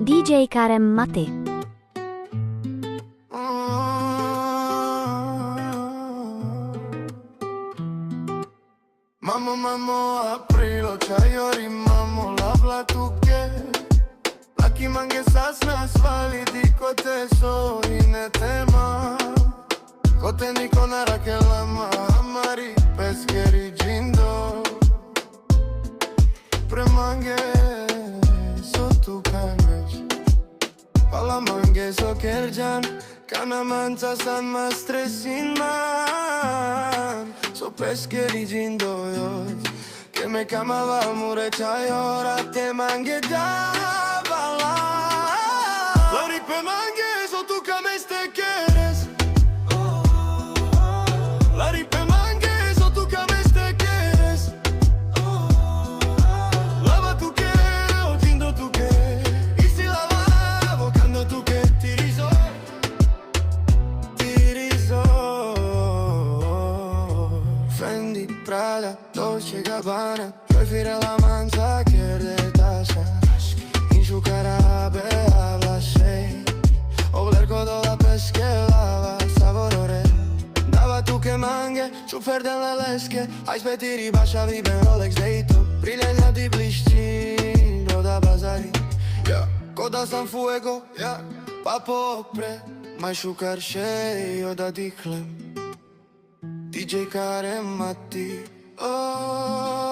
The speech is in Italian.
DJ Karem Maty. Mamo, aprilo, čajori, mamo, labla tu che Laki mange sasna svali, diko te so ine tema Kote niko nara ke lama, amari, peskeri jindo Premange, so tu kangesh Pala mange so kerjan, kana manca san ma stresin man So peskeri jindo yosh Que me camava mure chai ora te mange da bala Lori pe mange so tu kame ste quieres Lori pe mange so tu kame ste quieres Lava tu que o jindo tu que Y si lava bocando tu que tirizo Fendi, Prada, Dolce Gabbana Prefiero la manza que de taza Inșucarea bea la sei Oblergo do la peschelava Savorore Dava tu che mange, ciufer de la lesche Hai spetiri bașa vibe Rolex de-i tu Brilhania di bliștind da bazari Coda sam fuego, papo opre Mai șucar șei o da diclem DJ Karem Maty. Oh